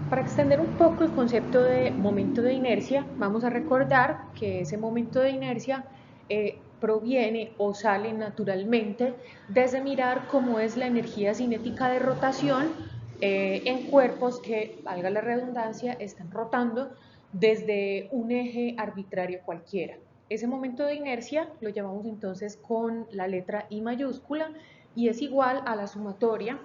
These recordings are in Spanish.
Para extender un poco el concepto de momento de inercia, vamos a recordar que ese momento de inercia proviene o sale naturalmente desde mirar cómo es la energía cinética de rotación en cuerpos que, valga la redundancia, están rotando desde un eje arbitrario cualquiera. Ese momento de inercia lo llamamos entonces con la letra I mayúscula y es igual a la sumatoria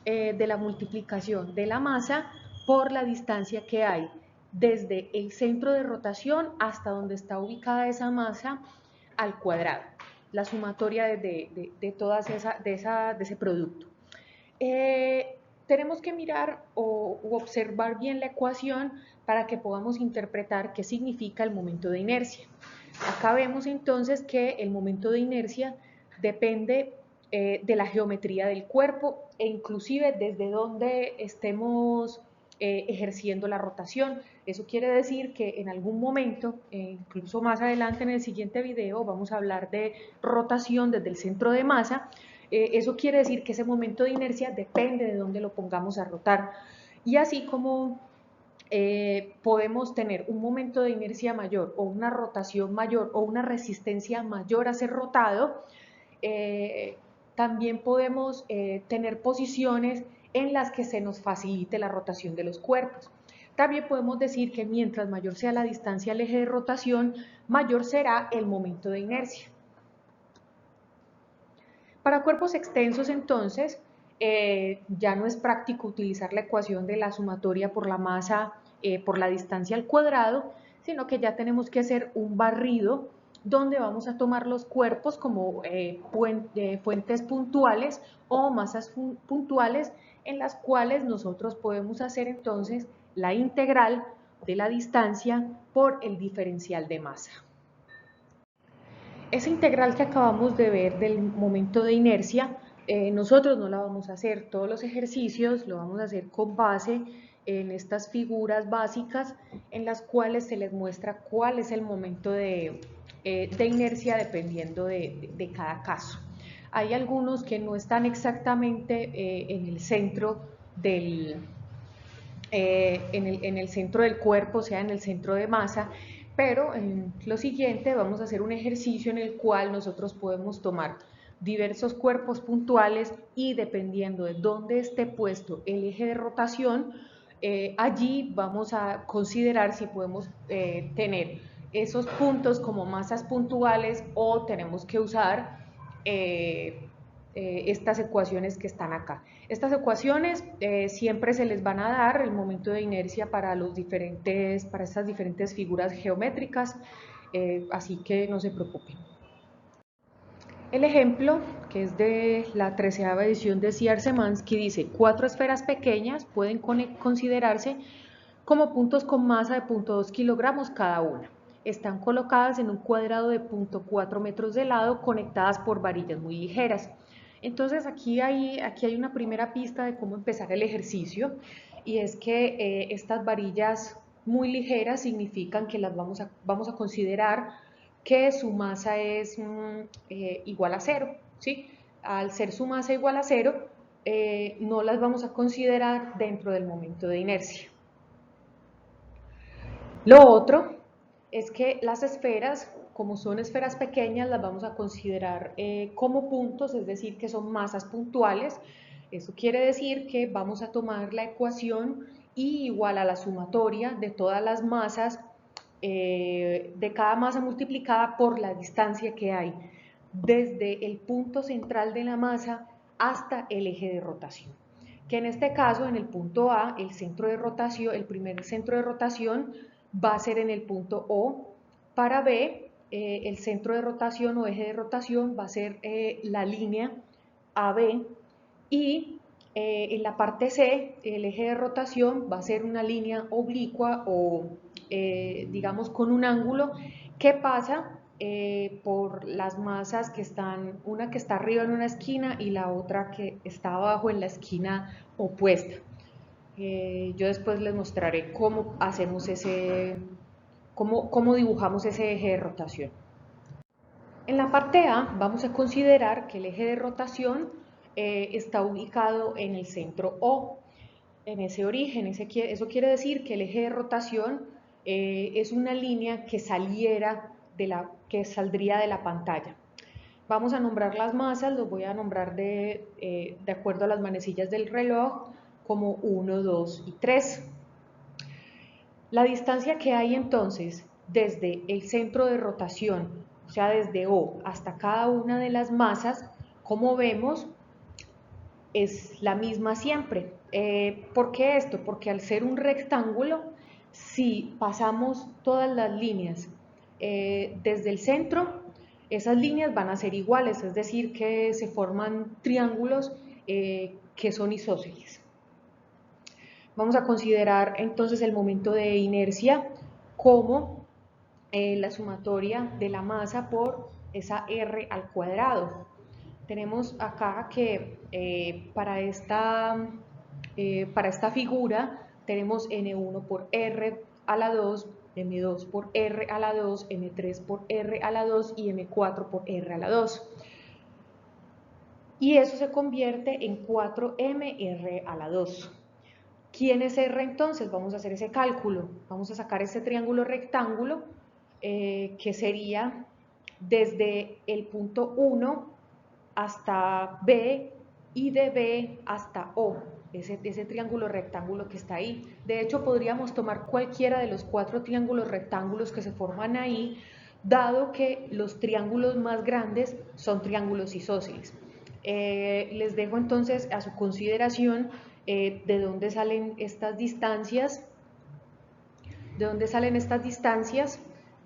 de la multiplicación de la masa por la distancia que hay desde el centro de rotación hasta donde está ubicada esa masa al cuadrado, la sumatoria de ese producto. Tenemos que mirar o observar bien la ecuación para que podamos interpretar qué significa el momento de inercia. Acá vemos entonces que el momento de inercia depende de la geometría del cuerpo e inclusive desde donde estemos ejerciendo la rotación. Eso quiere decir que en algún momento, incluso más adelante en el siguiente video, vamos a hablar de rotación desde el centro de masa. Eso quiere decir que ese momento de inercia depende de dónde lo pongamos a rotar. Y así como podemos tener un momento de inercia mayor o una rotación mayor o una resistencia mayor a ser rotado, también podemos tener posiciones en las que se nos facilite la rotación de los cuerpos. También podemos decir que mientras mayor sea la distancia al eje de rotación, mayor será el momento de inercia. Para cuerpos extensos, entonces, ya no es práctico utilizar la ecuación de la sumatoria por la masa por la distancia al cuadrado, sino que ya tenemos que hacer un barrido donde vamos a tomar los cuerpos como fuentes puntuales o masas puntuales en las cuales nosotros podemos hacer entonces la integral de la distancia por el diferencial de masa. Esa integral que acabamos de ver del momento de inercia, nosotros no la vamos a hacer. Todos los ejercicios lo vamos a hacer con base en estas figuras básicas en las cuales se les muestra cuál es el momento de inercia dependiendo de cada caso. Hay algunos que no están exactamente en el centro en el centro del cuerpo, o sea, en el centro de masa, pero en lo siguiente vamos a hacer un ejercicio en el cual nosotros podemos tomar diversos cuerpos puntuales y dependiendo de dónde esté puesto el eje de rotación, allí vamos a considerar si podemos tener esos puntos como masas puntuales o tenemos que usar estas ecuaciones que están acá. Estas ecuaciones siempre se les van a dar el momento de inercia para estas diferentes figuras geométricas, así que no se preocupen. El ejemplo, que es de la 13ª edición de Cierce-Mansky, dice: 4 esferas pequeñas pueden considerarse como puntos con masa de 0.2 kilogramos cada una. Están colocadas en un cuadrado de 0.4 metros de lado, conectadas por varillas muy ligeras. Entonces aquí hay una primera pista de cómo empezar el ejercicio, y es que estas varillas muy ligeras significan que las vamos a considerar que su masa es igual a cero, ¿sí? Al ser su masa igual a cero, no las vamos a considerar dentro del momento de inercia. Lo otro es que las esferas, como son esferas pequeñas, las vamos a considerar como puntos, es decir, que son masas puntuales. Eso quiere decir que vamos a tomar la ecuación I igual a la sumatoria de todas las masas, de cada masa multiplicada por la distancia que hay desde el punto central de la masa hasta el eje de rotación. Que en este caso, en el punto A, el centro de rotación, el primer centro de rotación va a ser en el punto O. Para B, el centro de rotación o eje de rotación va a ser la línea AB, y en la parte C, el eje de rotación va a ser una línea oblicua o digamos con un ángulo que pasa por las masas que están, una que está arriba en una esquina y la otra que está abajo en la esquina opuesta. Yo después les mostraré cómo hacemos cómo dibujamos ese eje de rotación. En la parte A vamos a considerar que el eje de rotación está ubicado en el centro O. en ese origen. Eso quiere decir que el eje de rotación es una línea que que saldría de la pantalla. Vamos a nombrar las masas, los voy a nombrar de acuerdo a las manecillas del reloj como 1, 2 y 3. La distancia que hay entonces desde el centro de rotación, o sea, desde O hasta cada una de las masas, como vemos, es la misma siempre. ¿Por qué esto? Porque al ser un rectángulo, si pasamos todas las líneas desde el centro, esas líneas van a ser iguales, es decir, que se forman triángulos que son isósceles. Vamos a considerar entonces el momento de inercia como la sumatoria de la masa por esa r al cuadrado. Tenemos acá que para esta figura tenemos n1 por r a la 2, m2 por r a la 2, m3 por r a la 2 y m4 por r a la 2. Y eso se convierte en 4mr a la 2. ¿Quién es R entonces? Vamos a hacer ese cálculo. Vamos a sacar este triángulo rectángulo que sería desde el punto 1 hasta B y de B hasta O, ese triángulo rectángulo que está ahí. De hecho, podríamos tomar cualquiera de los 4 triángulos rectángulos que se forman ahí, dado que los triángulos más grandes son triángulos isósceles. Les dejo entonces a su consideración de dónde salen estas distancias,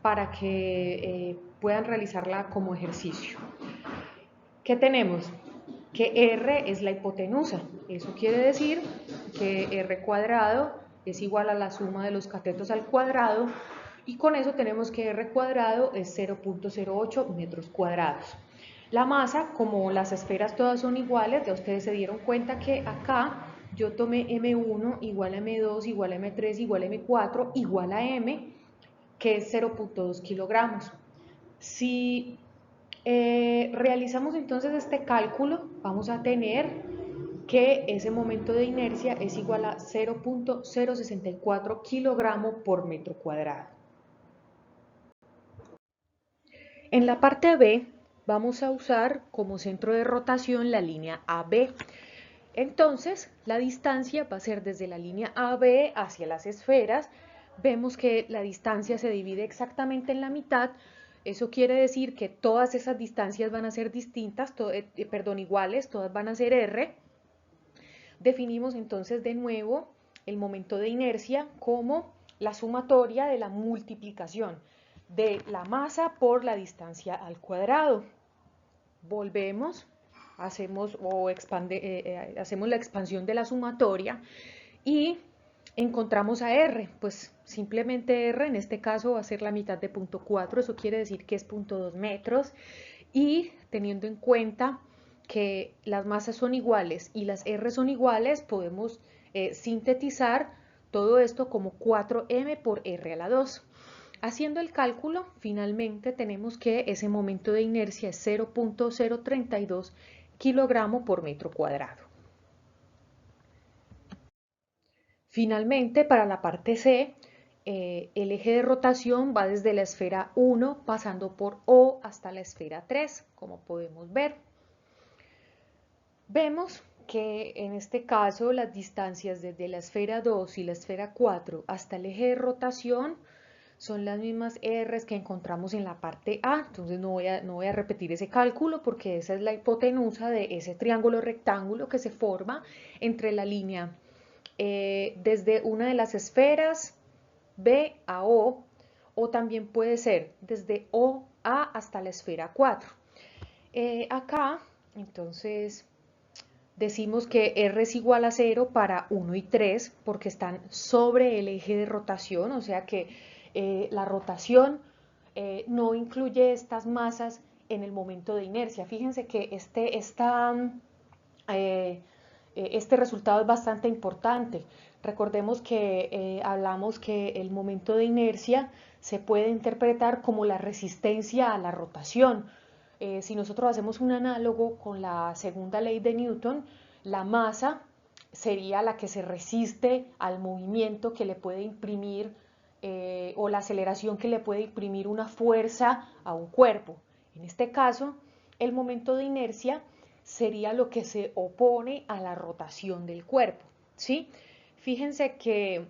para que puedan realizarla como ejercicio. ¿Qué tenemos? Que R es la hipotenusa. Eso quiere decir que R cuadrado es igual a la suma de los catetos al cuadrado, y con eso tenemos que R cuadrado es 0.08 metros cuadrados. La masa, como las esferas todas son iguales, ya ustedes se dieron cuenta que acá yo tomé M1 igual a M2 igual a M3 igual a M4 igual a M, que es 0.2 kilogramos. Si realizamos entonces este cálculo, vamos a tener que ese momento de inercia es igual a 0.064 kilogramos por metro cuadrado. En la parte B vamos a usar como centro de rotación la línea AB. Entonces, la distancia va a ser desde la línea AB hacia las esferas. Vemos que la distancia se divide exactamente en la mitad. Eso quiere decir que todas esas distancias van a ser distintas, iguales, todas van a ser R. Definimos entonces de nuevo el momento de inercia como la sumatoria de la multiplicación de la masa por la distancia al cuadrado. Volvemos, hacemos la expansión de la sumatoria y encontramos a R. Pues simplemente R en este caso va a ser la mitad de 0.4, eso quiere decir que es 0.2 metros, y teniendo en cuenta que las masas son iguales y las R son iguales, podemos sintetizar todo esto como 4m por R a la 2. Haciendo el cálculo, finalmente tenemos que ese momento de inercia es 0.032 kilogramos por metro cuadrado. Finalmente, para la parte C, el eje de rotación va desde la esfera 1 pasando por O hasta la esfera 3, como podemos ver. Vemos que en este caso las distancias desde la esfera 2 y la esfera 4 hasta el eje de rotación son las mismas R's que encontramos en la parte A. Entonces no voy a repetir ese cálculo porque esa es la hipotenusa de ese triángulo rectángulo que se forma entre la línea desde una de las esferas B a O también puede ser desde O a hasta la esfera 4. Acá entonces decimos que R es igual a 0 para 1 y 3 porque están sobre el eje de rotación, o sea que la rotación no incluye estas masas en el momento de inercia. Fíjense que este resultado es bastante importante. Recordemos que hablamos que el momento de inercia se puede interpretar como la resistencia a la rotación. Si nosotros hacemos un análogo con la segunda ley de Newton, la masa sería la que se resiste al movimiento que le puede imprimir o la aceleración que le puede imprimir una fuerza a un cuerpo. En este caso, el momento de inercia sería lo que se opone a la rotación del cuerpo, ¿sí? Fíjense que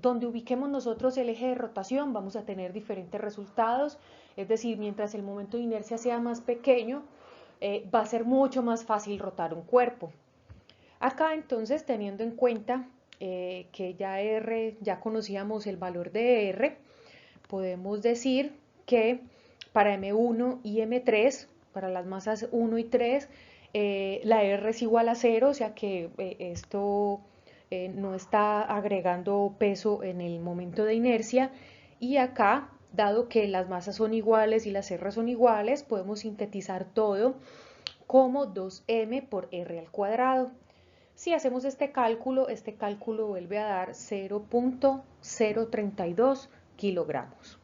donde ubiquemos nosotros el eje de rotación vamos a tener diferentes resultados, es decir, mientras el momento de inercia sea más pequeño, va a ser mucho más fácil rotar un cuerpo. Acá entonces, teniendo en cuenta que ya conocíamos el valor de R, podemos decir que para M1 y M3, para las masas 1 y 3, la R es igual a 0, o sea que esto no está agregando peso en el momento de inercia. Y acá, dado que las masas son iguales y las R son iguales, podemos sintetizar todo como 2m por r al cuadrado. Si hacemos este cálculo vuelve a dar 0.032 kilogramos.